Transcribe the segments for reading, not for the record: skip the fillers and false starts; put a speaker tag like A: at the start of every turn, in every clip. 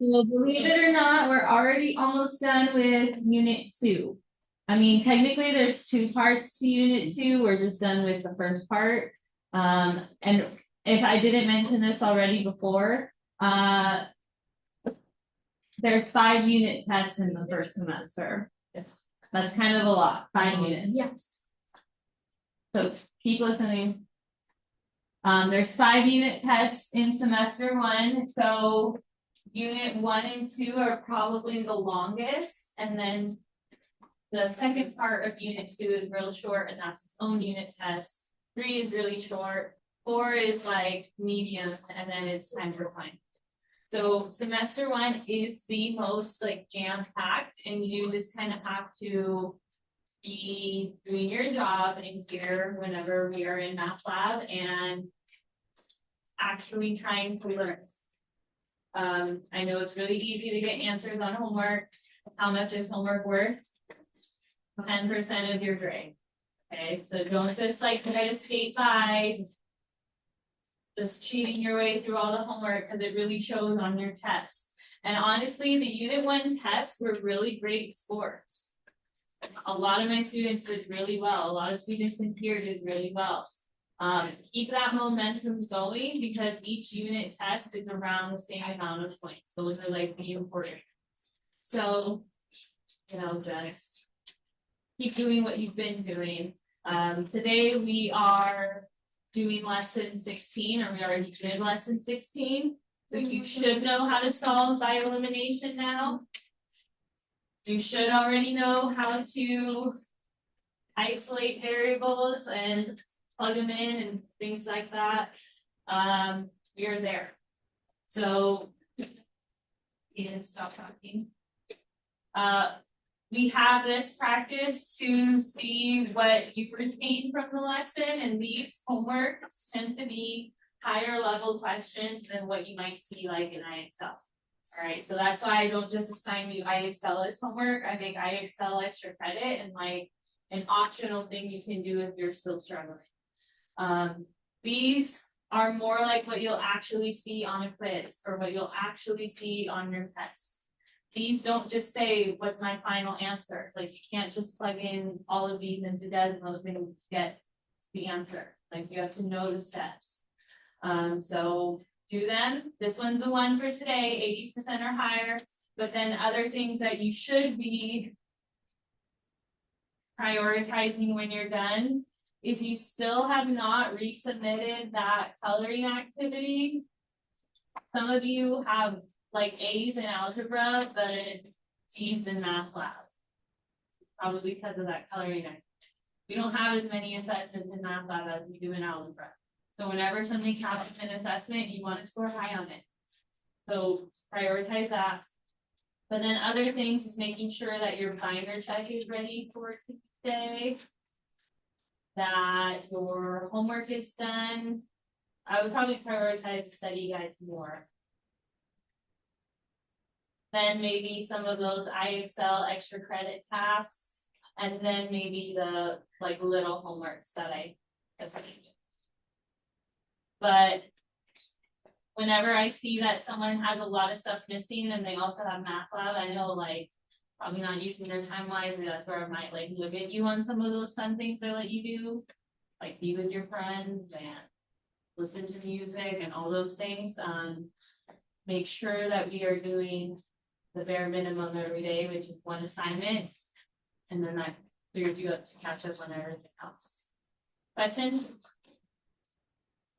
A: So believe it or not, we're already almost done with unit 2. I mean, technically there's 2 parts to unit 2. We're just done with the first part. And if I didn't mention this already before, there's 5 unit tests in the first semester. That's kind of a lot, 5 units.
B: Yes.
A: So keep listening. There's 5 unit tests in semester 1. So unit 1 and 2 are probably the longest, and then the second part of unit 2 is real short, and that's its own unit test. 3 is really short, 4 is like medium, and then it's time for final. So semester 1 is the most like jam-packed, and you just kind of have to be doing your job in here whenever we are in math lab and actually trying to learn. I know it's really easy to get answers on homework. How much is homework worth? 10% of your grade. Okay, so don't just like try to skate by, just cheating your way through all the homework, because it really shows on your tests. And honestly, the unit 1 tests were really great scores. A lot of my students did really well. A lot of students in here did really well. Keep that momentum going, because each unit test is around the same amount of points. Those are like the important. So, you know, just keep doing what you've been doing. Today we are doing lesson 16, or we already did lesson 16. So you should know how to solve by elimination now. You should already know how to isolate variables and plug them in and things like that. We are there. So Ian, stop talking. We have this practice to see what you retain from the lesson, and these homeworks tend to be higher level questions than what you might see like in IXL. All right, so that's why I don't just assign you IXL as homework. I make IXL extra credit and like an optional thing you can do if you're still struggling. These are more like what you'll actually see on a quiz or what you'll actually see on your test. These don't just say, what's my final answer? Like you can't just plug in all of these into Desmos and get the answer. Like you have to know the steps. So do them. This one's the one for today, 80% or higher. But then other things that you should be prioritizing when you're done. If you still have not resubmitted that coloring activity, some of you have like A's in algebra, but D's in math lab. Probably because of that coloring activity. We don't have as many assessments in math lab as we do in algebra. So whenever something happens in assessment, you want to score high on it. So prioritize that. But then other things is making sure that your binder check is ready for today, that your homework is done. I would probably prioritize the study guides more. Then maybe some of those IXL extra credit tasks, and then maybe the like little homeworks that I assigned you. But whenever I see that someone has a lot of stuff missing and they also have math lab, I know like probably not using their time wisely. That's where I might like limit you on some of those fun things I let you do, like be with your friends and listen to music and all those things. Make sure that we are doing the bare minimum every day, which is 1 assignment, and then that clears you up to catch up on everything else. Questions?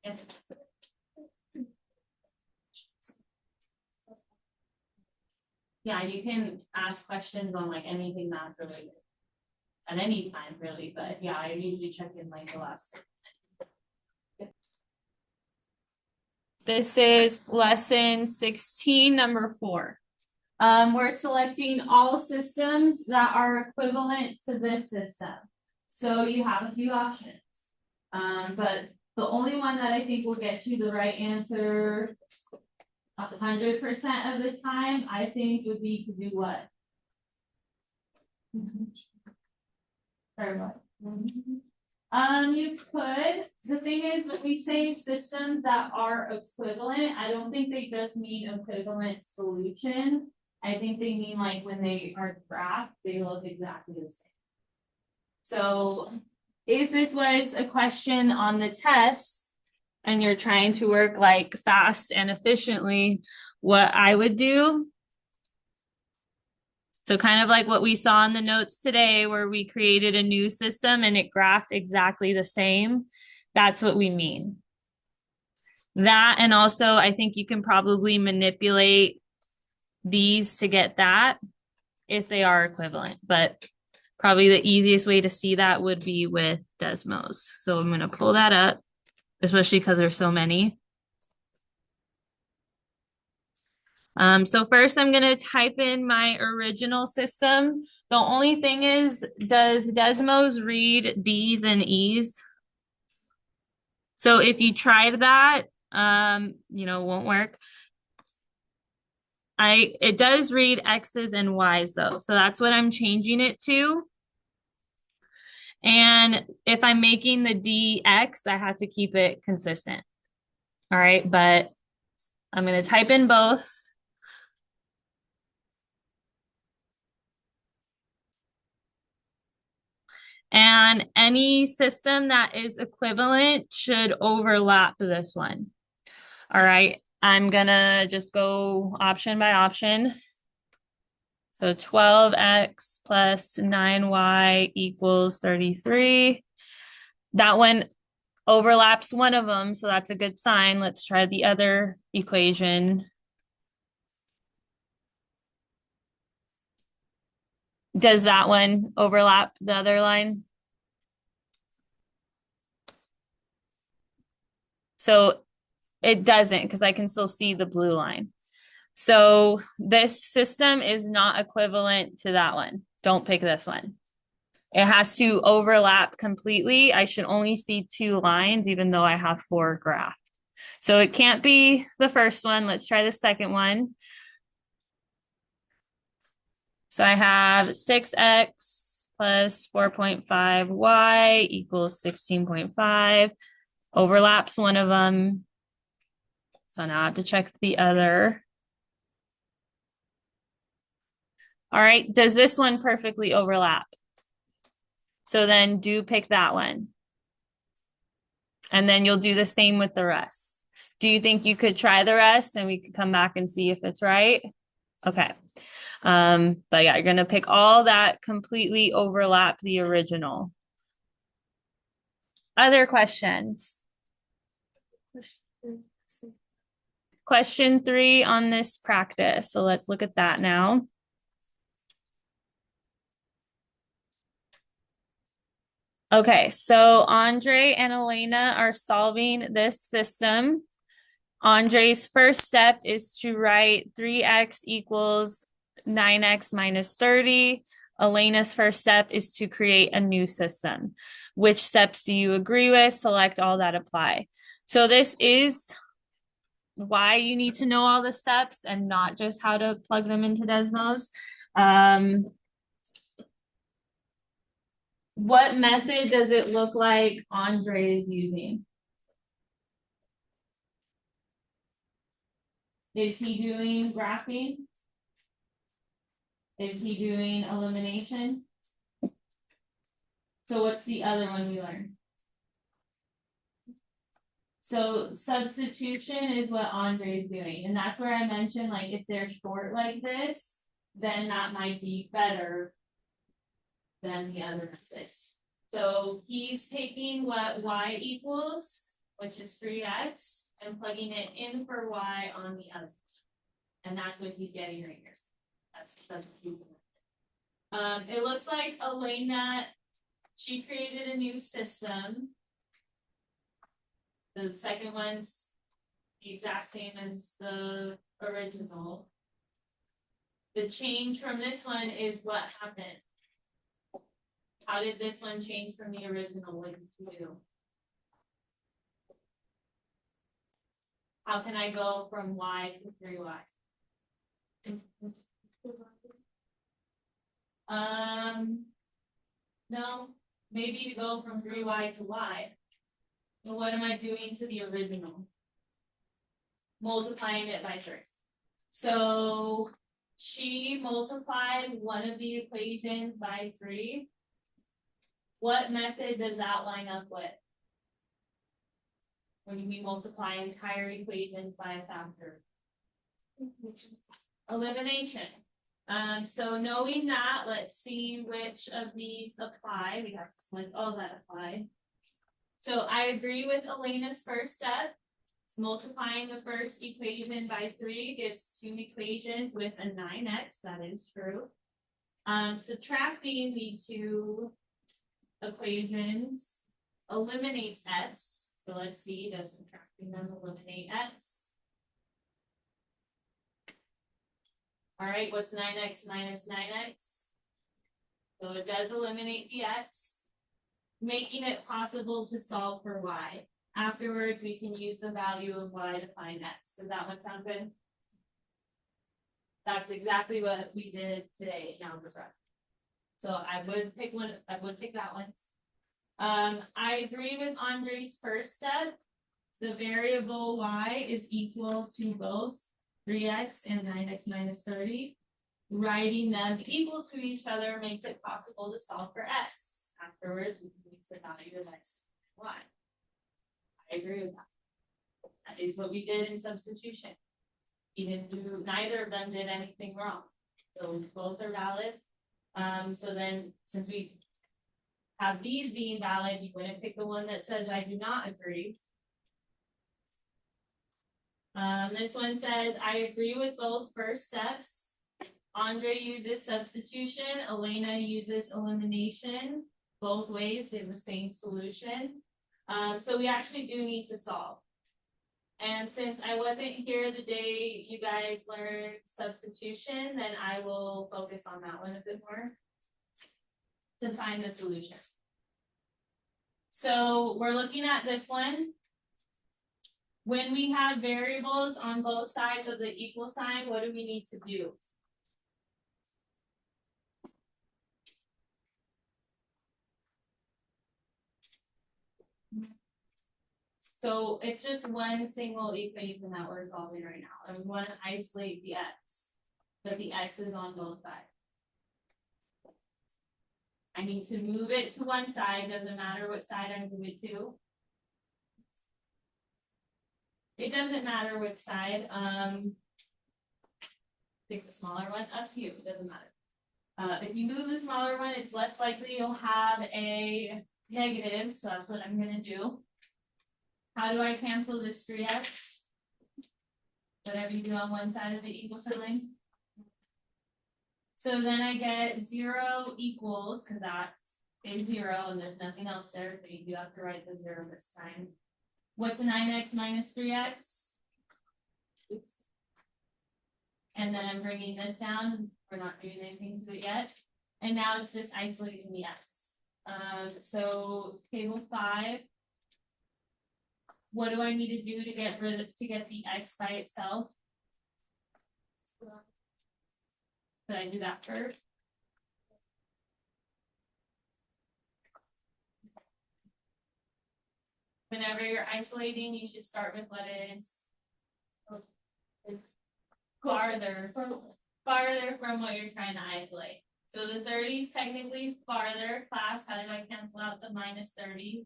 A: Yes. Yeah, you can ask questions on like anything math related at any time, really. But yeah, I usually check in like the last. This is lesson 16, number 4. We're selecting all systems that are equivalent to this system. So you have a few options. But the only one that I think will get you the right answer 100% of the time, I think, would be to do what? Or what? You could. The thing is, when we say systems that are equivalent, I don't think they just mean equivalent solution. I think they mean like when they are graphed, they look exactly the same. So if this was a question on the test and you're trying to work like fast and efficiently, what I would do, so kind of like what we saw in the notes today, where we created a new system and it graphed exactly the same. That's what we mean. That, and also I think you can probably manipulate these to get that if they are equivalent, but probably the easiest way to see that would be with Desmos. So I'm going to pull that up, especially because there's so many. So first I'm going to type in my original system. The only thing is, does Desmos read D's and E's? So if you tried that, won't work. It does read X's and Y's though. So that's what I'm changing it to. And if I'm making the DX, I have to keep it consistent. All right, but I'm going to type in both. And any system that is equivalent should overlap this one. All right, I'm gonna just go option by option. So 12x plus 9y equals 33. That one overlaps one of them, so that's a good sign. Let's try the other equation. Does that one overlap the other line? So it doesn't, because I can still see the blue line. So this system is not equivalent to that one. Don't pick this one. It has to overlap completely. I should only see 2 lines, even though I have 4 graphed. So it can't be the first one. Let's try the second one. So I have 6x plus 4.5y equals 16.5. Overlaps one of them. So now I have to check the other. All right, does this one perfectly overlap? So then do pick that one. And then you'll do the same with the rest. Do you think you could try the rest and we could come back and see if it's right? Okay. But yeah, you're going to pick all that completely overlap the original. Other questions? Question 3 on this practice. So let's look at that now. Okay, so Andre and Elena are solving this system. Andre's first step is to write 3x equals 9x minus 30. Elena's first step is to create a new system. Which steps do you agree with? Select all that apply. So this is why you need to know all the steps and not just how to plug them into Desmos. What method does it look like Andre is using? Is he doing graphing? Is he doing elimination? So what's the other one we learned? So substitution is what Andre is doing. And that's where I mentioned, like, if they're short like this, then that might be better than the other methods. So he's taking what y equals, which is 3x, and plugging it in for y on the other. And that's what he's getting right here. That's substitution. It looks like Elena, she created a new system. The second one's the exact same as the original. The change from this one is what happened. How did this one change from the original one to you? How can I go from y to 3y? No, maybe to go from 3y to y. Well, what am I doing to the original? Multiplying it by 3. So she multiplied one of the equations by 3. What method does that line up with? When we multiply entire equations by a factor. Elimination. So knowing that, let's see which of these apply. We have to select all that apply. So I agree with Elena's first step. Multiplying the first equation by 3 gives 2 equations with a 9x. That is true. Subtracting the 2 equations eliminates x. So let's see, does subtracting them eliminate x? All right, what's 9x minus 9x? So it does eliminate the x, making it possible to solve for y. Afterwards, we can use the value of y to find x. Does that one sound good? That's exactly what we did today in algebra. So I would pick that one. I agree with Andre's first step. The variable y is equal to both 3x and 9x minus 30. Writing them equal to each other makes it possible to solve for x. Afterwards, we can use the value of x and y. I agree with that. That is what we did in substitution. Neither of them did anything wrong. So both are valid. So then, since we have these being valid, you wouldn't pick the one that says I do not agree. This one says I agree with both first steps. Andre uses substitution. Elena uses elimination. Both ways give the same solution. So we actually do need to solve. And since I wasn't here the day you guys learned substitution, then I will focus on that one a bit more to find the solution. So we're looking at this one. When we have variables on both sides of the equal sign, what do we need to do? So it's just one single equation that we're solving right now. And we want to isolate the x, but the x is on both sides. I need to move it to one side. Doesn't matter what side I move it to. It doesn't matter which side. Pick the smaller one. Up to you. It doesn't matter. If you move the smaller one, it's less likely you'll have a negative. So that's what I'm going to do. How do I cancel this 3x? Whatever you do on one side of the equal sign. So then I get 0 equals, because that is 0 and there's nothing else there, so you do have to write the 0 this time. What's 9x minus 3x? And then I'm bringing this down. We're not doing anything to it yet. And now it's just isolating the x. So table 5. What do I need to do to get the x by itself? Should I do that first? Whenever you're isolating, you should start with what is farther from what you're trying to isolate. So the 30 is technically farther. Class, how did I cancel out the minus 30?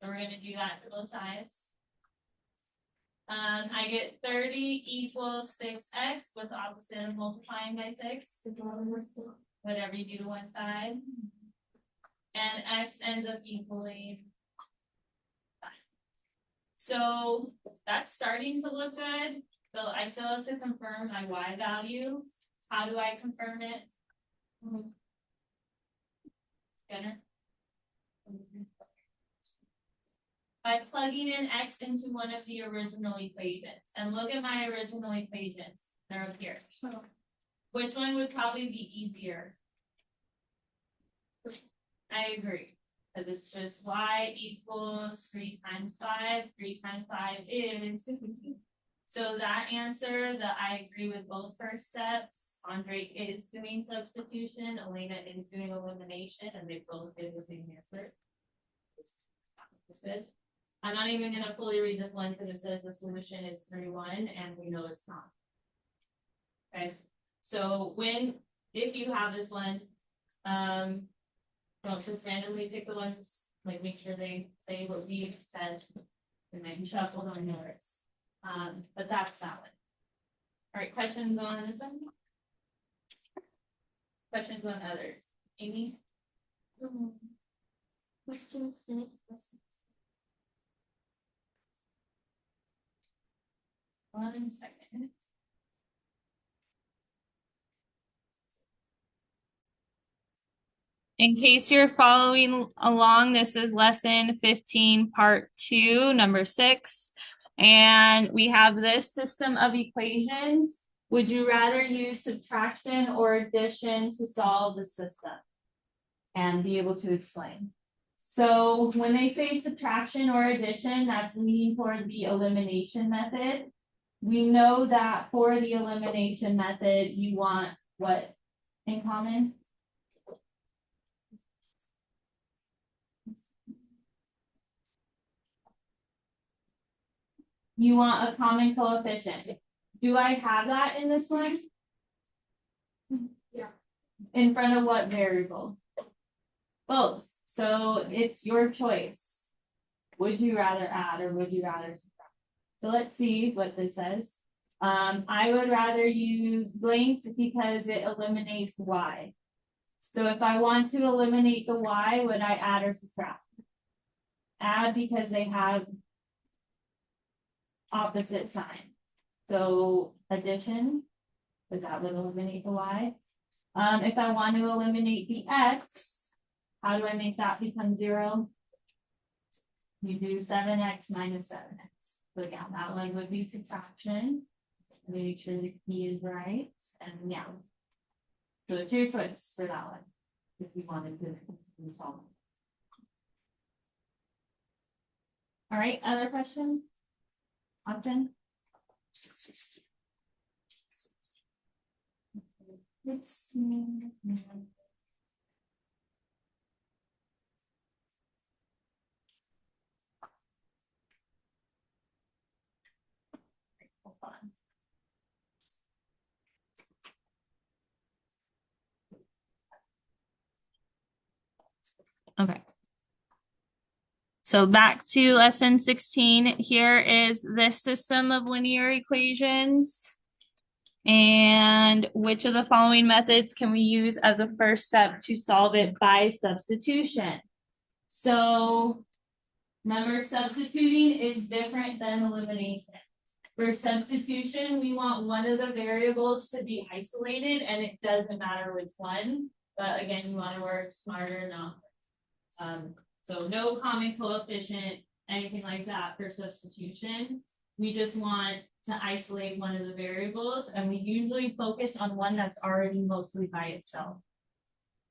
A: So we're going to do that to both sides. I get 30 equals 6x. What's the opposite of multiplying by 6? Whatever you do to one side. And x ends up equaling 5. So that's starting to look good. So I still have to confirm my y value. How do I confirm it? Scanner. By plugging in x into one of the original equations. And look at my original equations. They're up here. Which one would probably be easier? I agree. Because it's just y equals 3 times 5. 3 times 5 is 16. So that answer that I agree with both first steps, Andre is doing substitution, Elena is doing elimination, and they both did the same answer. It's good. I'm not even gonna fully read this one because it says the solution is 3-1 and we know it's not. Okay, so if you have this one, don't just randomly pick the ones, like make sure they say what we said, and then shuffle on yours. But that's that one. All right, questions on this one? Questions on others? Amy? Questions? One second. In case you're following along, this is lesson 15, part 2, number 6. And we have this system of equations. Would you rather use subtraction or addition to solve the system? And be able to explain. So when they say subtraction or addition, that's leaning toward the elimination method. We know that for the elimination method, you want what in common? You want a common coefficient. Do I have that in this one? Yeah. In front of what variable? Both. So it's your choice. Would you rather add or would you rather subtract? So let's see what this says. I would rather use blank because it eliminates y. So if I want to eliminate the y, would I add or subtract? Add because they have opposite sign. So addition, because that would eliminate the y. If I want to eliminate the x, how do I make that become 0? You do 7x minus 7x. So again, that one would be subtraction. Make sure the key is right. And yeah. So it's your choice for that one. If you wanted to solve it. All right, other question? Hudson? Hold on. Okay. So back to lesson 16, here is this system of linear equations. And which of the following methods can we use as a first step to solve it by substitution? So remember, substituting is different than elimination. For substitution, we want one of the variables to be isolated, and it doesn't matter which one. But again, you want to work smarter, not so no common coefficient, anything like that for substitution. We just want to isolate one of the variables, and we usually focus on one that's already mostly by itself.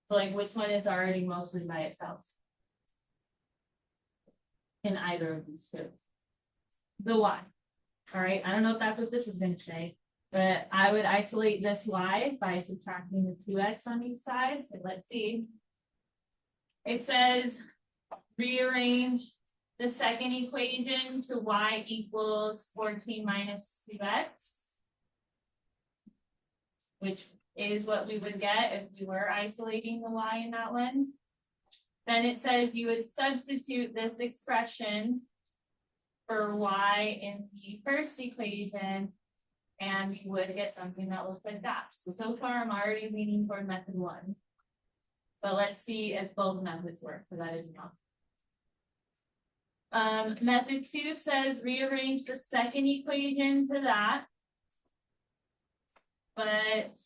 A: So like, which one is already mostly by itself? In either of these two. The y. All right, I don't know if that's what this is going to say, but I would isolate this y by subtracting the 2x on each side. So let's see. It says rearrange the second equation to y equals 14 minus 2x, which is what we would get if we were isolating the y in that one. Then it says you would substitute this expression for y in the first equation, and we would get something that looks like that. So far I'm already leaning toward method 1. But let's see if both methods work, because that is not. Method 2 says rearrange the second equation to that. But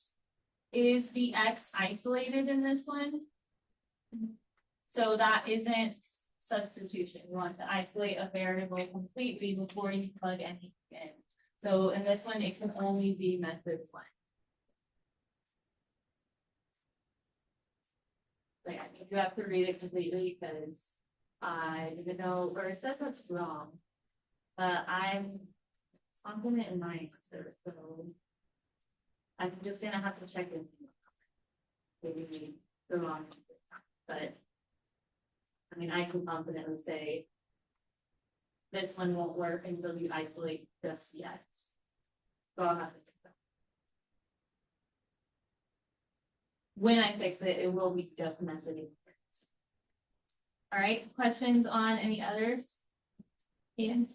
A: is the x isolated in this one? So that isn't substitution. You want to isolate a variable completely before you plug anything in. So in this one, it can only be method 1. But yeah, you have to read it completely because I even know, or it says that's wrong. I'm confident in my answer, so. I'm just gonna have to check in. Maybe the wrong, but. I mean, I can confidently say. This one won't work until you isolate just yet. So I'll have to check that. When I fix it, it will be just method. All right, questions on any others? Hands?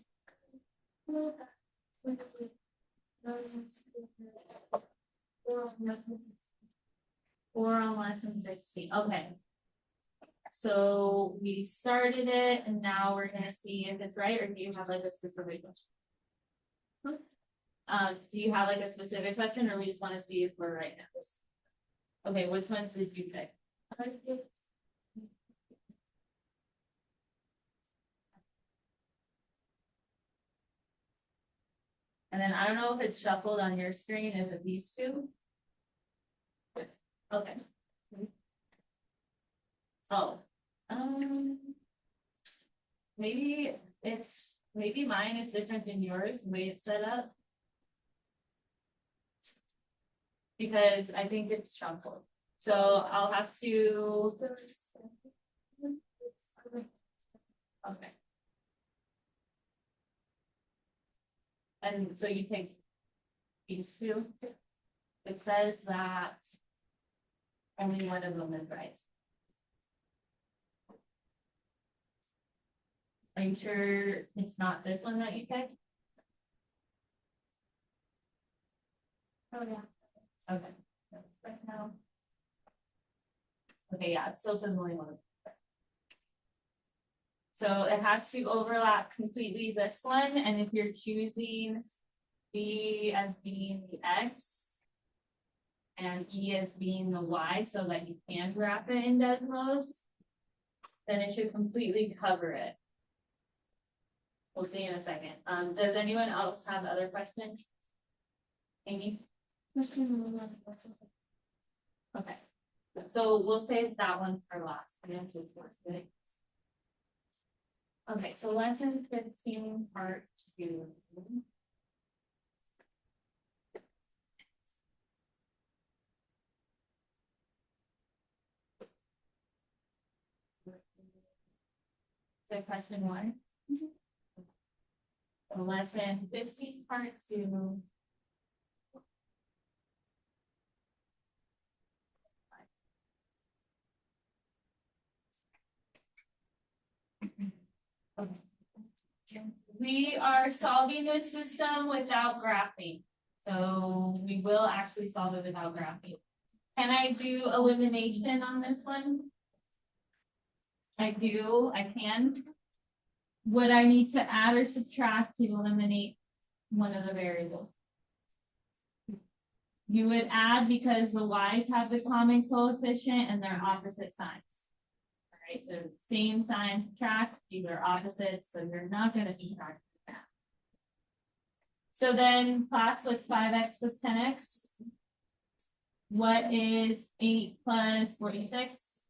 A: Or on lesson 16, okay. So we started it and now we're gonna see if it's right, or do you have like a specific question? Do you have like a specific question, or we just wanna see if we're right now? Okay, which ones did you pick? And then I don't know if it's shuffled on your screen, is it these two? Okay. Oh, maybe mine is different than yours, the way it's set up. Because I think it's shuffled. So I'll have to. Okay. And so you pick these two. It says that only one of them is right. Are you sure it's not this one that you picked? Oh yeah. Okay. Right now. Okay, yeah, it still says only one. So it has to overlap completely this one, and if you're choosing B as being the X and E as being the Y so that you can wrap it in Desmos, then it should completely cover it. We'll see in a second. Does anyone else have other questions? Amy? Okay. So we'll save that one for last. Okay, so lesson 15, part 2. So question 1. So lesson 15, part 2. Okay. We are solving this system without graphing. So we will actually solve it without graphing. Can I do elimination on this one? I can. Would I need to add or subtract to eliminate one of the variables? You would add because the y's have the common coefficient and they're opposite signs. All right, so same sign subtract, these are opposites, so you're not going to subtract that. So then class, what's 5x plus 10x? What is 8 plus 46?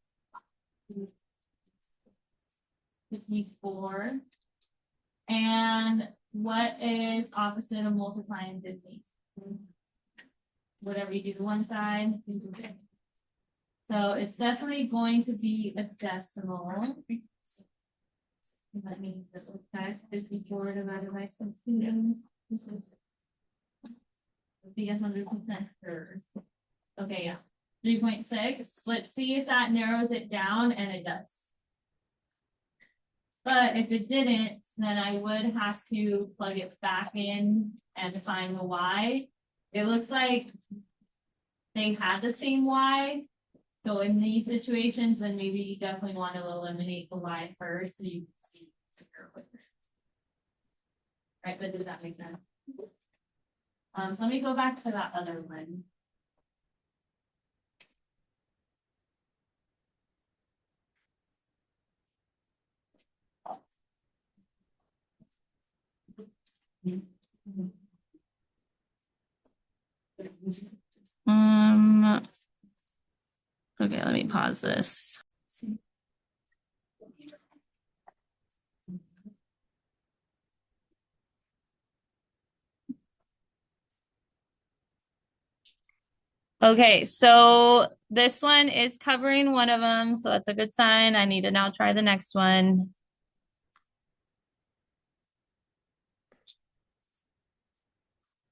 A: 54. And what is opposite of multiplying 15? Whatever you do to one side, do the other. So it's definitely going to be a decimal. Let me just look back. 54 divided by 16. This is be 100% sure. Okay, yeah. 3.6. Let's see if that narrows it down, and it does. But if it didn't, then I would have to plug it back in and find the y. It looks like they had the same y. So in these situations, then maybe you definitely want to eliminate the y first so you can see zero with it. Right, but does that make sense? So let me go back to that other one. Okay, let me pause this. Okay, so this one is covering one of them, so that's a good sign. I need to now try the next one.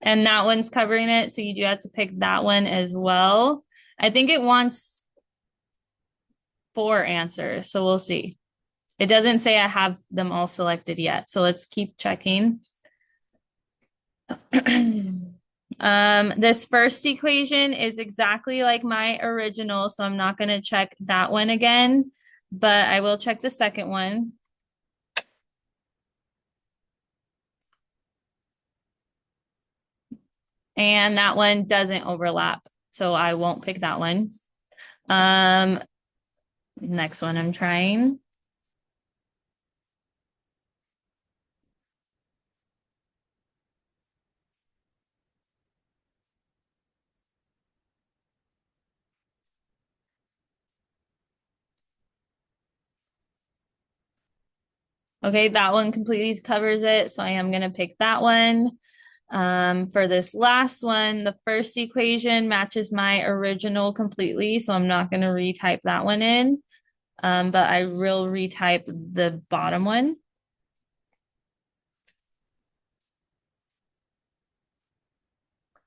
A: And that one's covering it, so you do have to pick that one as well. I think it wants 4 answers, so we'll see. It doesn't say I have them all selected yet, so let's keep checking. This first equation is exactly like my original, so I'm not going to check that one again, but I will check the second one. And that one doesn't overlap, so I won't pick that one. Next one I'm trying. Okay, that one completely covers it, so I am going to pick that one. For this last one, the first equation matches my original completely, so I'm not going to retype that one in, but I will retype the bottom one.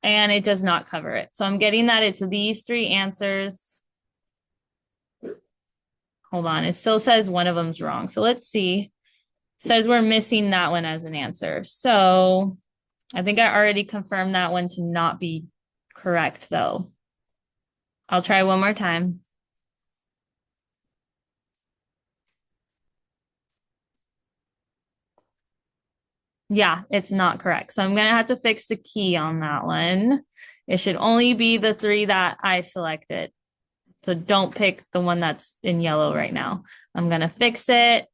A: And it does not cover it. So I'm getting that it's these 3 answers. Hold on, it still says one of them's wrong. So let's see. It says we're missing that one as an answer. So I think I already confirmed that one to not be correct though. I'll try one more time. Yeah, it's not correct. So I'm going to have to fix the key on that one. It should only be the 3 that I selected. So don't pick the one that's in yellow right now. I'm going to fix it.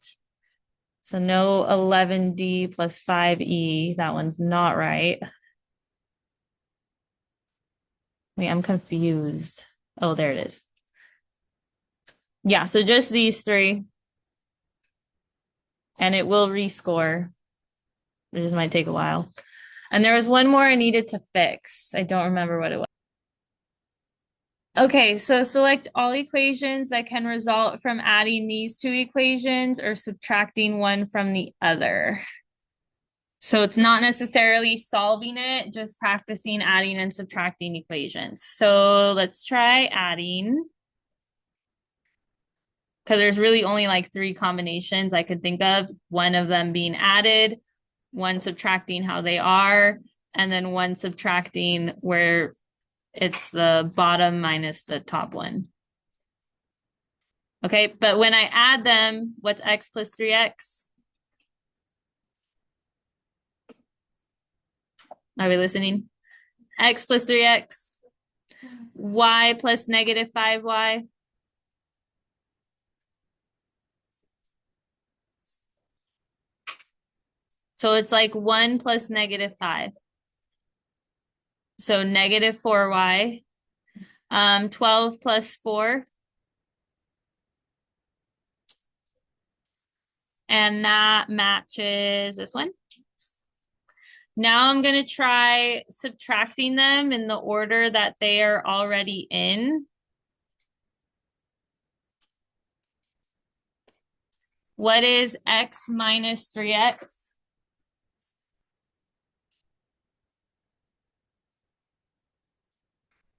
A: So no 11D plus 5E. That one's not right. Wait, I'm confused. Oh, there it is. Yeah, so just these 3. And it will rescore. It just might take a while. And there was one more I needed to fix. I don't remember what it was. Okay, so select all equations that can result from adding these 2 equations or subtracting one from the other. So it's not necessarily solving it, just practicing adding and subtracting equations. So let's try adding. Because there's really only like 3 combinations I could think of. One of them being added, one subtracting how they are, and then one subtracting where it's the bottom minus the top one. Okay, but when I add them, what's x plus 3x? Are we listening? X plus 3x, y plus negative 5y. So it's like 1 plus negative 5. So negative 4y. 12 plus 4. And that matches this one. Now I'm going to try subtracting them in the order that they are already in. What is x minus 3x?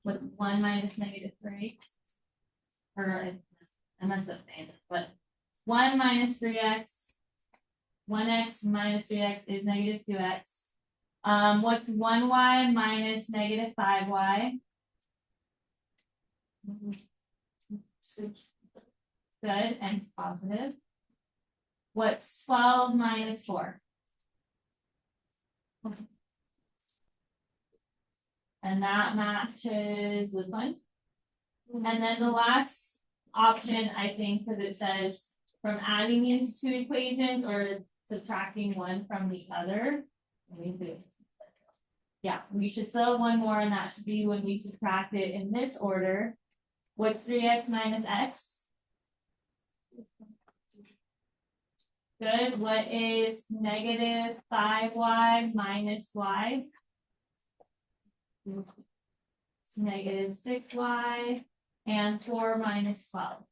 A: What's 1 minus negative 3? Or I messed up the answer, but 1 minus 3x, 1x minus 3x is negative 2x. What's 1y minus negative 5y? Good and positive. What's 12 minus 4? And that matches this one. And then the last option, I think, because it says from adding these 2 equations or subtracting one from the other. Let me see. Yeah, we should still have one more, and that should be when we subtract it in this order. What's 3x minus x? Good. What is negative 5y minus y? negative 6y, and 4 minus 12.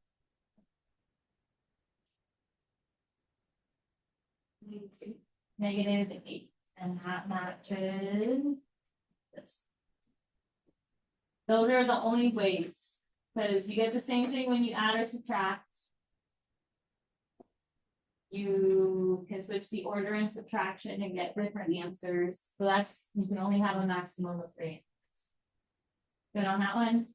A: Negative 8, and that matches this. Those are the only ways, because you get the same thing when you add or subtract. You can switch the order in subtraction and get different answers. So that's, you can only have a maximum of 3 answers. Good on that one?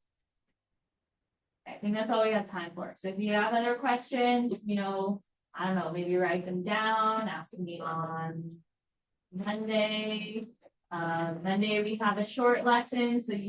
A: I think that's all we have time for. So if you have other questions, you know, I don't know, maybe write them down, ask me on Monday. Monday we have a short lesson, so you